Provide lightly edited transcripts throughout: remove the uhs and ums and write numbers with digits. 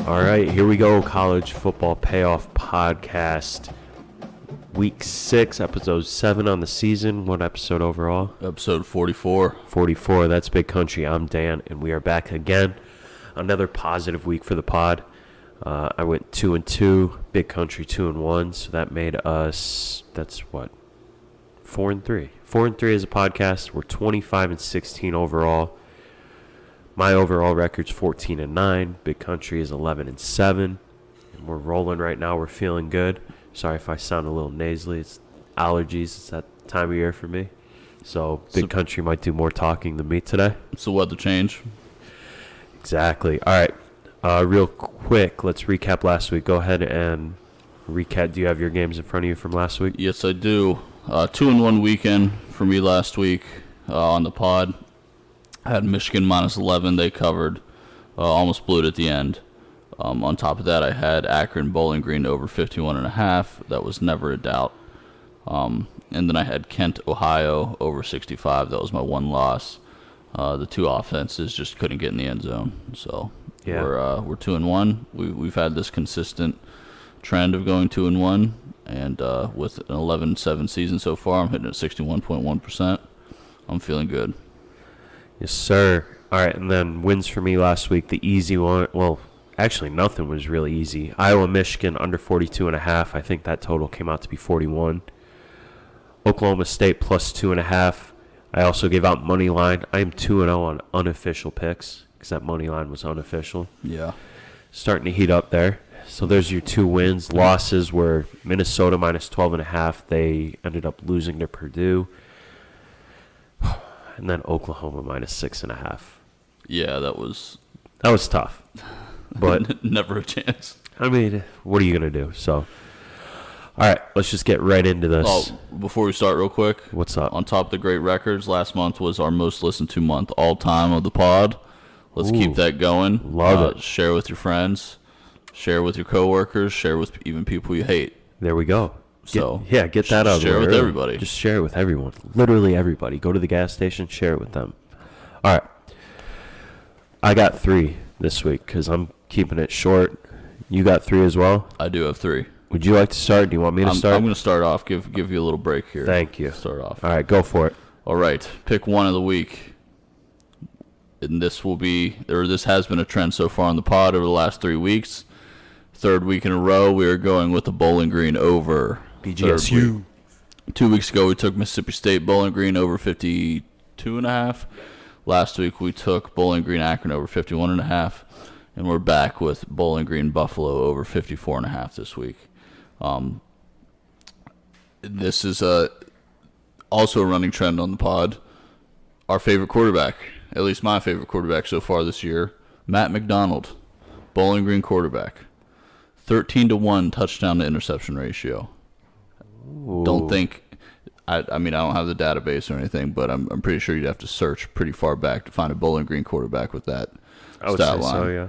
All right, here we go. College Football Payoff Podcast. Week 6, episode 7 on the season. What episode overall? Episode 44. 44. That's Big Country. I'm Dan, and we are back again. Another positive week for the pod. I went 2-2. Big Country 2-1. So that made us, 4-3. 4-3 as a podcast. We're 25-16 overall. My overall record's 14-9. Big Country is 11-7. And we're rolling right now. We're feeling good. Sorry if I sound a little nasally. It's allergies. It's that time of year for me. So Big Country might do more talking than me today. It's the weather change. Exactly. All right. Real quick, let's recap last week. Go ahead and recap. Do you have your games in front of you from last week? Yes, I do. 2-1 weekend for me last week on the pod. I had Michigan minus 11. They covered. Almost blew it at the end. On top of that, I had Akron Bowling Green over 51.5. That was never a doubt. And then I had Kent, Ohio over 65. That was my one loss. The two offenses just couldn't get in the end zone. So yeah. We're 2-1. We've had this consistent trend of going 2-1, and with an 11-7 season so far, I'm hitting at 61.1%. I'm feeling good. Yes, sir. All right, and then wins for me last week. The easy one. Well, actually, nothing was really easy. Iowa, Michigan under 42.5. I think that total came out to be 41. Oklahoma State plus 2.5. I also gave out money line. I am 2-0 on unofficial picks because that money line was unofficial. Yeah. Starting to heat up there. So there's your two wins. Losses were Minnesota minus 12.5. They ended up losing to Purdue. And then Oklahoma minus 6.5. Yeah, that was tough. But never a chance. I mean, what are you going to do? So, all right, let's just get right into this. Oh, before we start real quick. What's up? On top of the great records, last month was our most listened to month all time of the pod. Let's keep that going. Love it. Share with your friends. Share with your coworkers. Share with even people you hate. There we go. Get that out. Share with everybody. Just share it with everyone. Literally everybody. Go to the gas station, share it with them. All right. I got 3 this week because I'm keeping it short. You got 3 as well? I do have 3. Would you like to start? Do you want me to start? I'm going to start off. Give you a little break here. Thank you. Start off. All right, go for it. All right. Pick one of the week. And this has been a trend so far on the pod over the last 3 weeks. Third week in a row, we are going with the Bowling Green over. BGSU. 2 weeks ago, we took Mississippi State Bowling Green over 52.5. Last week, we took Bowling Green Akron over 51.5. And we're back with Bowling Green Buffalo over 54.5 this week. This is also a running trend on the pod. Our favorite quarterback, at least my favorite quarterback so far this year, Matt McDonald, Bowling Green quarterback. 13-1 touchdown to interception ratio. Ooh. Don't think, I don't have the database or anything, but I'm pretty sure you'd have to search pretty far back to find a Bowling Green quarterback with that stat line. So, yeah.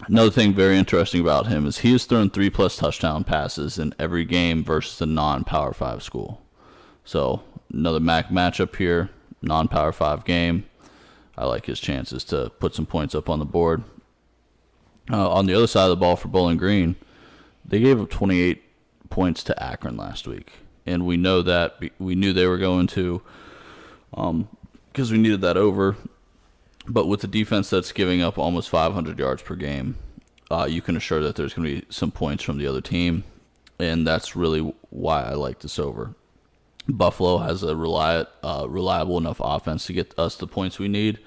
Another thing very interesting about him is he has thrown 3+ touchdown passes in every game versus a non-Power 5 school. So another MAC matchup here, non-Power 5 game. I like his chances to put some points up on the board. On the other side of the ball for Bowling Green, they gave up 28 points to Akron last week. And we know that. We knew they were going to because we needed that over. But with the defense that's giving up almost 500 yards per game, you can assure that there's going to be some points from the other team. And that's really why I like this over. Buffalo has a reliable enough offense to get us the points we need.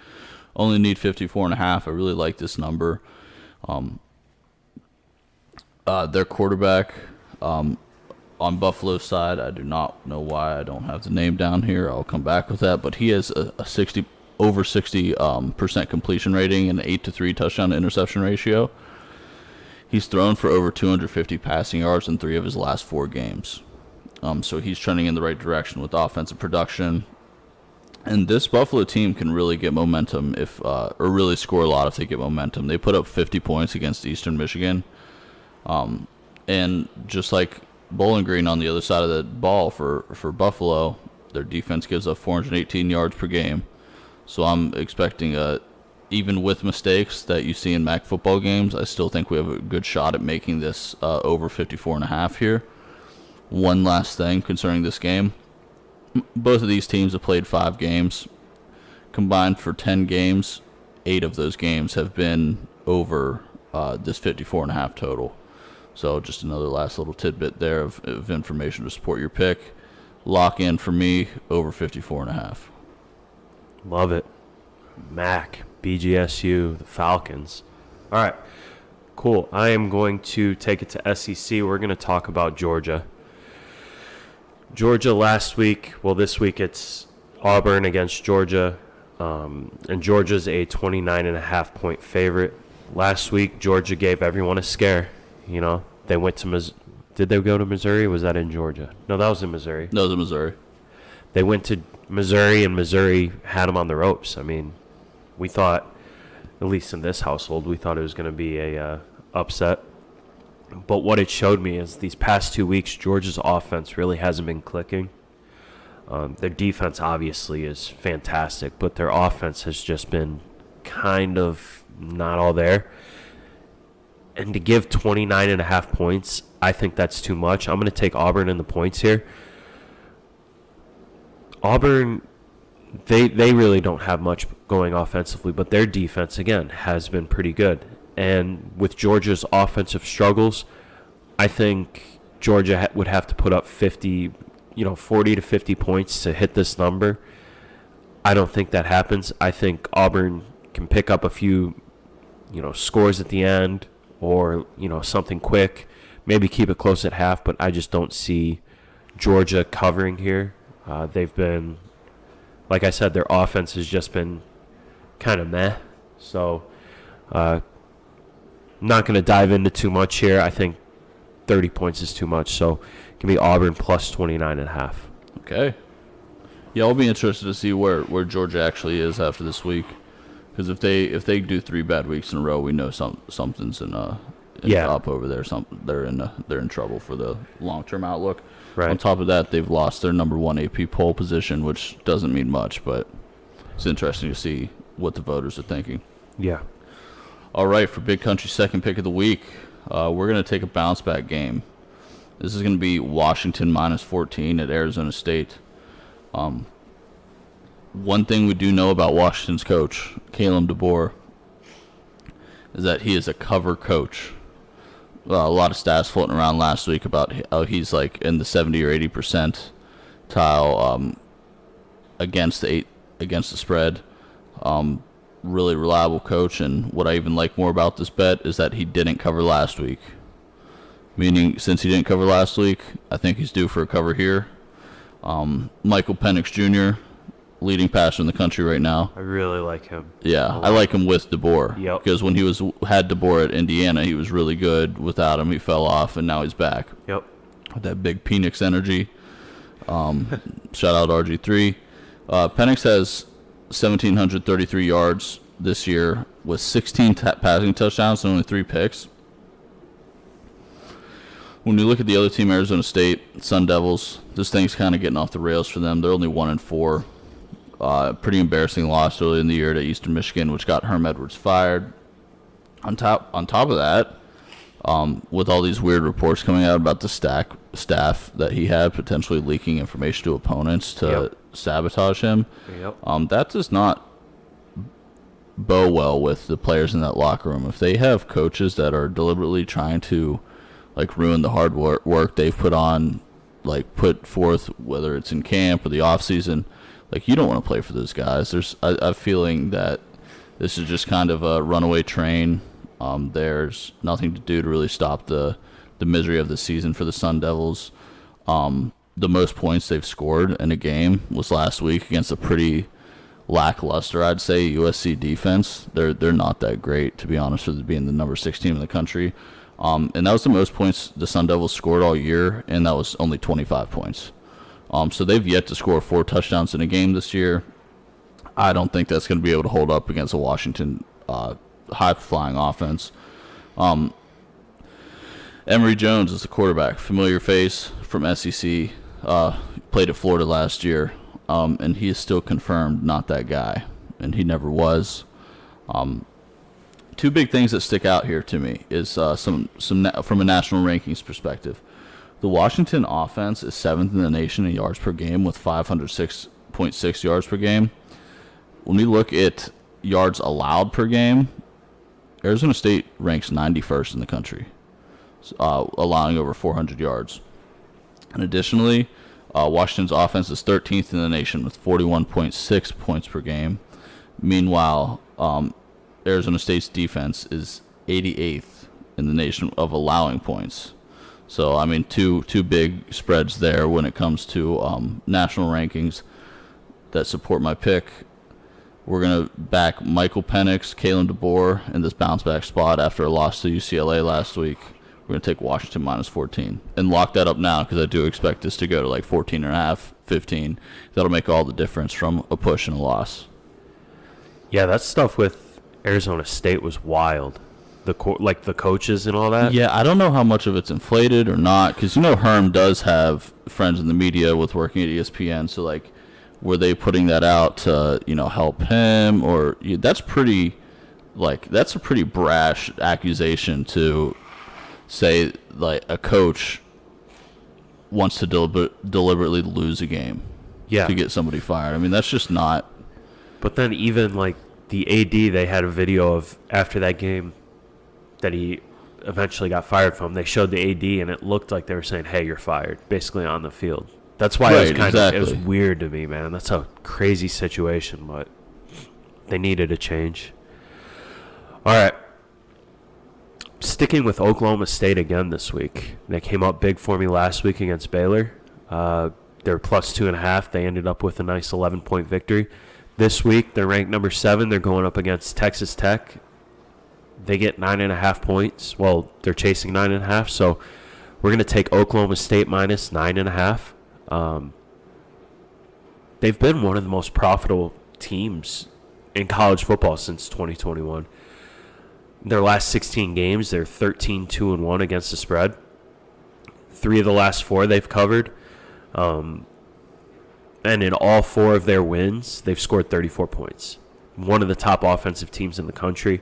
Only need 54.5. I really like this number. Their quarterback on Buffalo's side, I do not know why I don't have the name down here. I'll come back with that. But he has a over 60% completion rating and an 8-3 touchdown to interception ratio. He's thrown for over 250 passing yards in 3 of his last 4 games. So he's trending in the right direction with offensive production. And this Buffalo team can really get momentum or really score a lot if they get momentum. They put up 50 points against Eastern Michigan. And just like Bowling Green on the other side of the ball for Buffalo, their defense gives up 418 yards per game. So I'm expecting a even with mistakes that you see in MAC football games, I still think we have a good shot at making this over 54.5 here. One last thing concerning this game. Both of these teams have played 5 games. Combined for 10 games, 8 of those games have been over this 54.5 total. So just another last little tidbit there of information to support your pick. Lock in for me, over 54.5. Love it. MAC, BGSU, the Falcons. All right, cool. I am going to take it to SEC. We're going to talk about Georgia. Georgia last week, well, this week it's Auburn against Georgia, and Georgia's a 29.5 point favorite. Last week, Georgia gave everyone a scare. You know, they went to Did they go to Missouri? Or was that in Georgia? No, that was in Missouri. No, it was in Missouri. They went to Missouri, and Missouri had them on the ropes. I mean, we thought, at least in this household, we thought it was going to be a upset. But what it showed me is these past 2 weeks, Georgia's offense really hasn't been clicking. Their defense obviously is fantastic, but their offense has just been kind of not all there. And to give 29.5 points, I think that's too much. I'm going to take Auburn in the points here. Auburn, they really don't have much going offensively, but their defense, again, has been pretty good. And with Georgia's offensive struggles, I think Georgia would have to put up 40 to 50 points to hit this number. I don't think that happens. I think Auburn can pick up a few, scores at the end or, something quick, maybe keep it close at half, but I just don't see Georgia covering here. They've been, like I said, their offense has just been kind of meh. So, not going to dive into too much here. I think 30 points is too much. So, give me Auburn plus 29.5. Okay. Yeah, I'll be interested to see where Georgia actually is after this week. Because if they do 3 bad weeks in a row, we know something's in up over there. They're in trouble for the long-term outlook. Right. On top of that, they've lost their number 1 AP poll position, which doesn't mean much, but it's interesting to see what the voters are thinking. Yeah. All right, for Big Country's second pick of the week, we're going to take a bounce-back game. This is going to be Washington minus 14 at Arizona State. One thing we do know about Washington's coach, Caleb DeBoer, is that he is a cover coach. A lot of stats floating around last week about how he's like in the 70 or 80 percentile against the spread. Really reliable coach, and what I even like more about this bet is that he didn't cover last week. Meaning, since he didn't cover last week, I think he's due for a cover here. Michael Penix Jr., leading passer in the country right now. I really like him. Yeah, I like him with DeBoer. Yep. Because when he had DeBoer at Indiana, he was really good. Without him, he fell off, and now he's back. Yep. With that big Penix energy. Shout out RG3. Penix has 1,733 yards this year with 16 passing touchdowns and only 3 picks. When you look at the other team, Arizona State, Sun Devils, this thing's kind of getting off the rails for them. They're only 1-4. Pretty embarrassing loss early in the year to Eastern Michigan, which got Herm Edwards fired. On top of that, with all these weird reports coming out about the staff that he had potentially leaking information to opponents to sabotage him, that does not bow well with the players in that locker room. If they have coaches that are deliberately trying to ruin the hard work they've put forth, whether it's in camp or the off season, you don't want to play for those guys. There's a feeling that this is just kind of a runaway train. There's nothing to do to really stop the misery of the season for the Sun Devils. The most points they've scored in a game was last week against a pretty lackluster, I'd say, USC defense. They're not that great, to be honest, with being the number 6 team in the country. And that was the most points the Sun Devils scored all year, and that was only 25 points. So they've yet to score 4 touchdowns in a game this year. I don't think that's going to be able to hold up against a Washington high-flying offense. Emory Jones is the quarterback, familiar face from SEC, played at Florida last year, and he is still confirmed not that guy, and he never was. Two big things that stick out here to me is some from a national rankings perspective. The Washington offense is 7th in the nation in yards per game with 506.6 yards per game. When we look at yards allowed per game, Arizona State ranks 91st in the country, allowing over 400 yards. And additionally, Washington's offense is 13th in the nation with 41.6 points per game. Meanwhile, Arizona State's defense is 88th in the nation of allowing points. So, I mean, two big spreads there when it comes to national rankings that support my pick. We're going to back Michael Penix, Kalen DeBoer in this bounce-back spot after a loss to UCLA last week. We're going to take Washington minus 14 and lock that up now because I do expect this to go to like 14.5, 15. That'll make all the difference from a push and a loss. Yeah, that stuff with Arizona State was wild. The coaches and all that. Yeah, I don't know how much of it's inflated or not because, Herm does have friends in the media with working at ESPN. So, like, were they putting that out to, help him? Or that's a pretty brash accusation to say, like, a coach wants to deliberately lose a game to get somebody fired. I mean, that's just not. But then even, like, the AD, they had a video of after that game that he eventually got fired from. They showed the AD, and it looked like they were saying, hey, you're fired, basically on the field. That's why it was weird to me, man. That's a crazy situation, but they needed a change. All right. Sticking with Oklahoma State again this week. They came up big for me last week against Baylor. They're plus 2.5. They ended up with a nice 11-point victory. This week, they're ranked number 7. They're going up against Texas Tech. They get 9.5 points. Well, they're chasing 9.5, so we're going to take Oklahoma State minus 9.5. They've been one of the most profitable teams in college football since 2021. Their last 16 games, they're 13-2-1 against the spread. 3 of the last 4 they've covered. And in all 4 of their wins, they've scored 34 points. One of the top offensive teams in the country.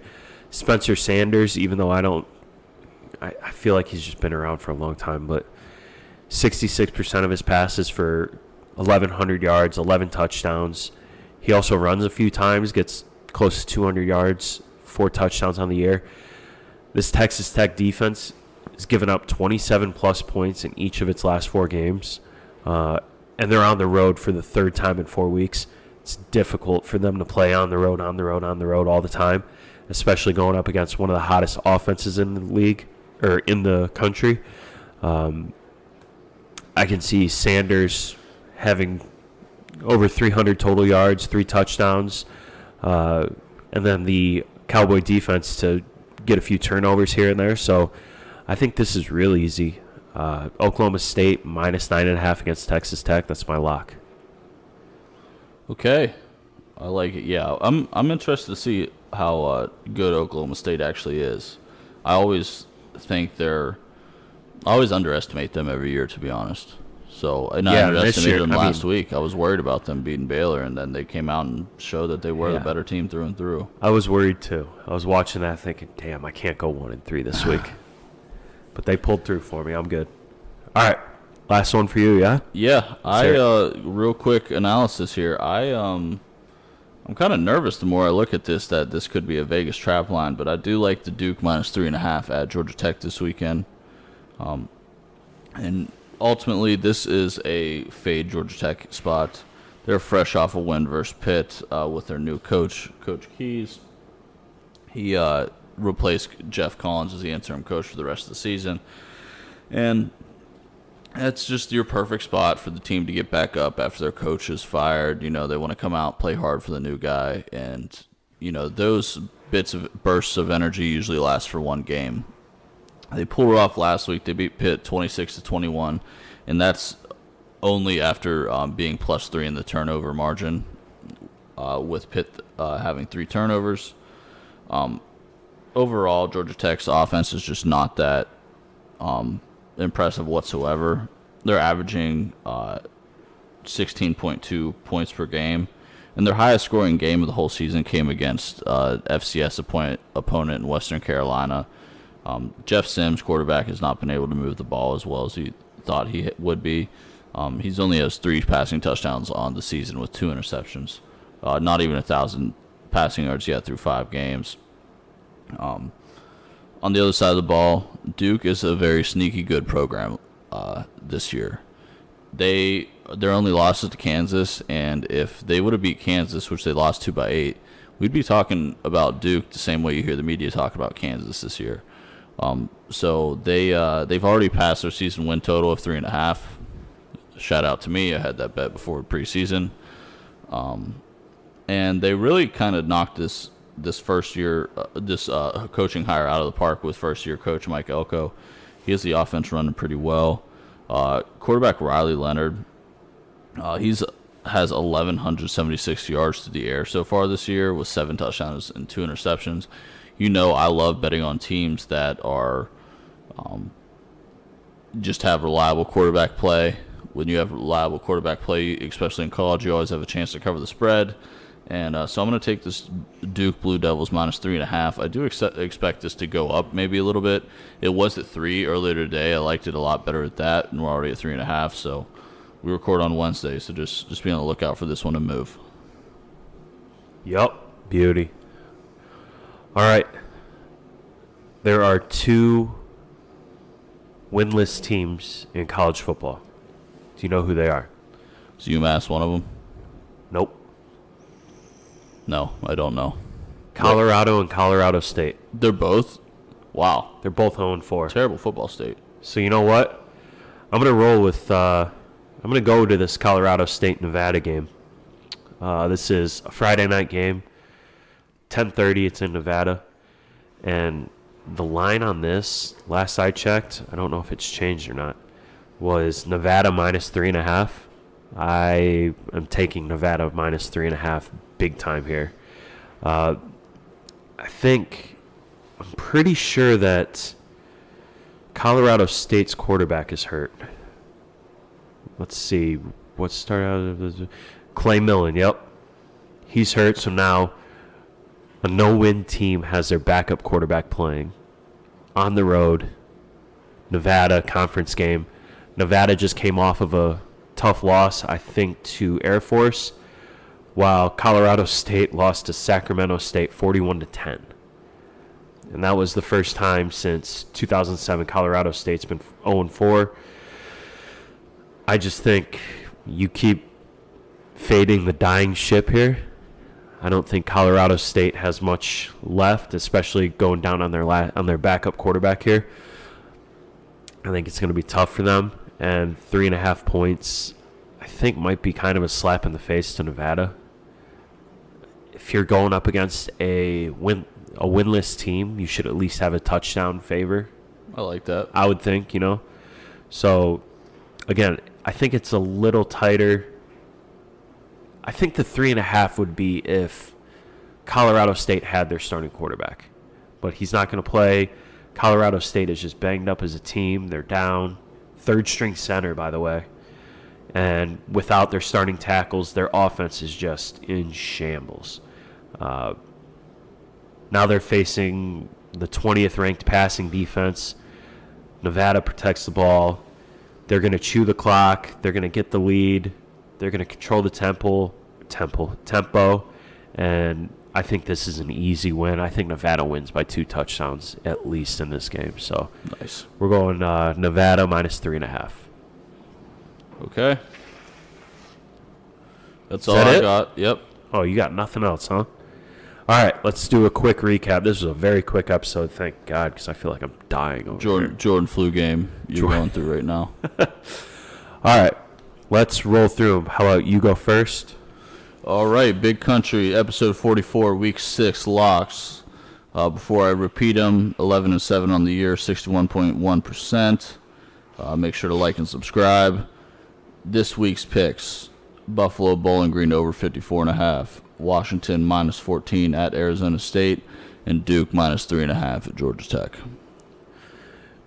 Spencer Sanders, even though I feel like he's just been around for a long time, but 66% of his passes for 1,100 yards, 11 touchdowns. He also runs a few times, gets close to 200 yards, 4 touchdowns on the year. This Texas Tech defense has given up 27-plus points in each of its last 4 games, and they're on the road for the 3rd time in 4 weeks. It's difficult for them to play on the road all the time, especially going up against one of the hottest offenses in the league, or in the country. I can see Sanders having over 300 total yards, 3 touchdowns, and then the Cowboy defense to get a few turnovers here and there. So I think this is real easy. Oklahoma State minus 9.5 against Texas Tech. That's my lock. Okay, I like it. Yeah, I'm interested to see how good Oklahoma State actually is. I always underestimate them every year, to be honest. So, and I underestimated them last week. I was worried about them beating Baylor, and then they came out and showed that they were the better team through and through. I was worried too. I was watching that thinking, damn, I can't go 1-3 this week. But they pulled through for me. I'm good. All right, last one for you, yeah? Yeah, real quick analysis here. I'm kind of nervous the more I look at this that this could be a Vegas trap line, but I do like the Duke minus 3.5 at Georgia Tech this weekend. And ultimately, this is a fade Georgia Tech spot. They're fresh off a win versus Pitt with their new coach, Coach Keys. He replaced Jeff Collins as the interim coach for the rest of the season. And that's just your perfect spot for the team to get back up after their coach is fired. They want to come out, play hard for the new guy. And, those bursts of energy usually last for one game. They pulled it off last week. They beat Pitt 26-21, and that's only after being +3 in the turnover margin, with Pitt having 3 turnovers. Overall, Georgia Tech's offense is just not that impressive whatsoever. They're averaging 16.2 points per game, And their highest scoring game of the whole season came against FCS opponent in Western Carolina. Jeff Sims, quarterback, has not been able to move the ball as well as he thought he would be. He's only has 3 passing touchdowns on the season with 2 interceptions. Not even 1,000 passing yards yet through 5 games. On the other side of the ball, Duke is a very sneaky good program this year. Their only loss is to Kansas, and if they would have beat Kansas, which they lost to by 8, we'd be talking about Duke the same way you hear the media talk about Kansas this year. So they've already passed their season win total of 3.5. Shout out to me, I had that bet before preseason. And they really kind of knocked this first year coaching hire out of the park with first year coach Mike Elko. He has the offense running pretty well. Quarterback Riley Leonard, has 1,176 yards through the air so far this year with 7 touchdowns and 2 interceptions. You know, I love betting on teams that are just have reliable quarterback play. When you have reliable quarterback play, especially in college, you always have a chance to cover the spread. And so I'm going to take this Duke Blue Devils minus 3.5. I do expect this to go up maybe a little bit. It was at 3 earlier today. I liked it a lot better at that, and we're already at 3.5. So we record on Wednesday, so just be on the lookout for this one to move. Yup, beauty. All right. There are 2 winless teams in college football. Do you know who they are? Is UMass one of them? Nope. No, I don't know. Colorado and Colorado State. They're both? Wow. They're both 0-4. Terrible football state. So you know what? I'm going to roll with I'm going to go to this Colorado State-Nevada game. This is a Friday night game, 10:30. It's in Nevada. And the line on this, last I checked, I don't know if it's changed or not, was Nevada minus 3.5. I am taking Nevada minus 3.5 big time here. I'm pretty sure that Colorado State's quarterback is hurt. Let's see. What started out of this? Clay Millen, yep. He's hurt, so now a no-win team has their backup quarterback playing on the road. Nevada conference game. Nevada just came off of a tough loss, I think, to Air Force, while Colorado State lost to Sacramento State 41-10. And that was the first time since 2007 Colorado State's been 0-4. I just think you keep fading the dying ship here. I don't think Colorado State has much left, especially going down on their backup quarterback here. I think it's going to be tough for them, and 3.5 points I think might be kind of a slap in the face to Nevada. If you're going up against a winless team, you should at least have a touchdown favor. I like that. I would think, So, again, I think it's a little tighter. I think the 3.5 would be if Colorado State had their starting quarterback. But he's not going to play. Colorado State is just banged up as a team. They're down. 3rd-string center, by the way. And without their starting tackles, their offense is just in shambles. Now they're facing the 20th ranked passing defense. Nevada protects the ball. They're going to chew the clock. They're going to get the lead. They're going to control the tempo. And I think this is an easy win. I think Nevada wins by 2 touchdowns at least in this game. So nice. We're going Nevada minus 3.5. Okay. That's all that I it? got. Yep. Oh, you got nothing else, huh? All right, let's do a quick recap. This was a very quick episode, thank God, because I feel like I'm dying over here. Jordan flu game you're going through right now. All right, let's roll through them. How about you go first? All right, Big Country, episode 44, week 6 locks. Before I repeat them, 11-7 on the year, 61.1%. Make sure to like and subscribe. This week's picks: Buffalo Bowling Green over 54.5, Washington minus 14 at Arizona State, and Duke minus 3.5 at Georgia Tech.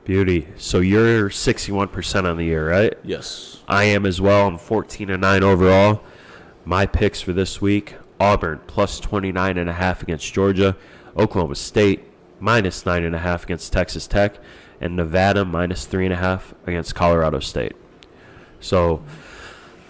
Beauty. So you're 61% on the year, right? Yes. I am as well. I'm 14-9 overall. My picks for this week: Auburn plus 29.5 against Georgia. Oklahoma State minus 9.5 against Texas Tech. And Nevada minus 3.5 against Colorado State. So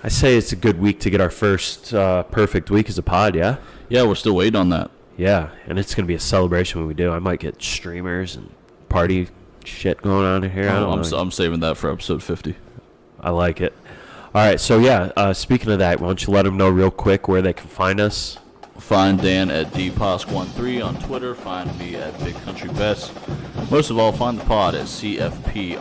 I say it's a good week to get our first perfect week as a pod, yeah? Yeah, we're still waiting on that. Yeah, and it's going to be a celebration when we do. I might get streamers and party shit going on in here. I don't know. I'm saving that for episode 50. I like it. All right, so yeah, speaking of that, why don't you let them know real quick where they can find us? Find Dan at dposk13 on Twitter. Find me at Big Country Bets. Most of all, find the pod at CFP_pod.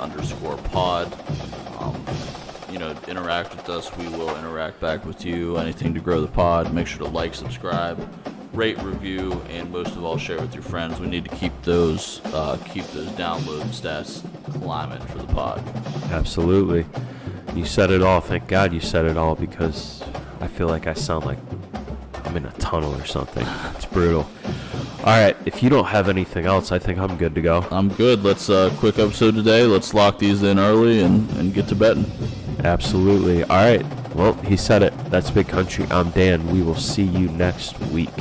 Interact with us. We will interact back with you. Anything to grow the pod. Make sure to like, subscribe, rate, review, and most of all, share with your friends. We need to keep those download stats climbing for the pod. Absolutely. You said it all. Thank God you said it all, because I feel like I sound like I'm in a tunnel or something. It's brutal. All right, if you don't have anything else, I think I'm good to go. I'm good. Let's quick episode today. Let's lock these in early and get to betting. Absolutely. All right. Well, he said it. That's Big Country. I'm Dan. We will see you next week.